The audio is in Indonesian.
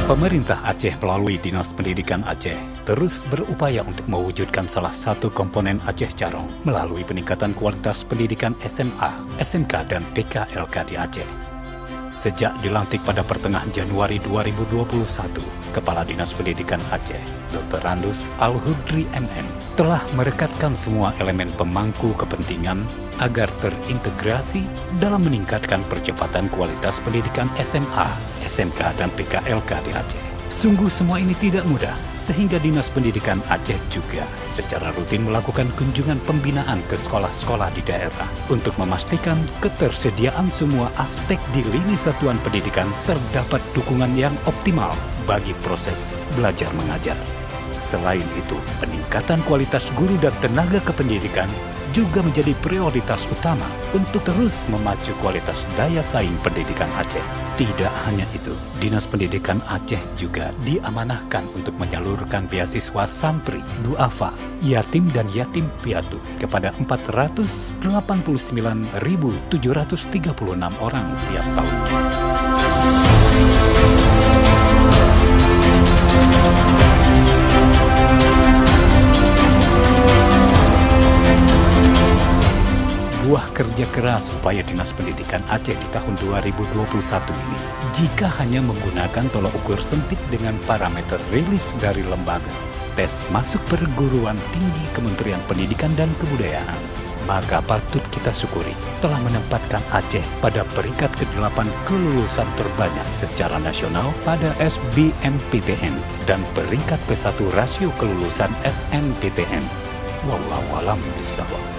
Pemerintah Aceh melalui Dinas Pendidikan Aceh terus berupaya untuk mewujudkan salah satu komponen Aceh Carong melalui peningkatan kualitas pendidikan SMA, SMK, dan PKLK di Aceh. Sejak dilantik pada pertengahan Januari 2021, Kepala Dinas Pendidikan Aceh, Dr. Randus Al-Hudri MM, telah merekatkan semua elemen pemangku kepentingan agar terintegrasi dalam meningkatkan percepatan kualitas pendidikan SMA, SMK, dan PKLK di Aceh. Sungguh semua ini tidak mudah, sehingga Dinas Pendidikan Aceh juga secara rutin melakukan kunjungan pembinaan ke sekolah-sekolah di daerah untuk memastikan ketersediaan semua aspek di lini satuan pendidikan terdapat dukungan yang optimal bagi proses belajar mengajar. Selain itu, peningkatan kualitas guru dan tenaga kependidikan juga menjadi prioritas utama untuk terus memacu kualitas daya saing pendidikan Aceh. Tidak hanya itu, Dinas Pendidikan Aceh juga diamanahkan untuk menyalurkan beasiswa santri, duafa, yatim dan yatim piatu kepada 489.736 orang tiap tahunnya. Buah kerja keras upaya Dinas Pendidikan Aceh di tahun 2021 ini, jika hanya menggunakan tolak ukur sempit dengan parameter rilis dari lembaga tes masuk perguruan tinggi Kementerian Pendidikan dan Kebudayaan, maka patut kita syukuri telah menempatkan Aceh pada peringkat ke-8 kelulusan terbanyak secara nasional pada SBMPTN dan peringkat ke-1 rasio kelulusan SNPTN. Wallahualam bishawab.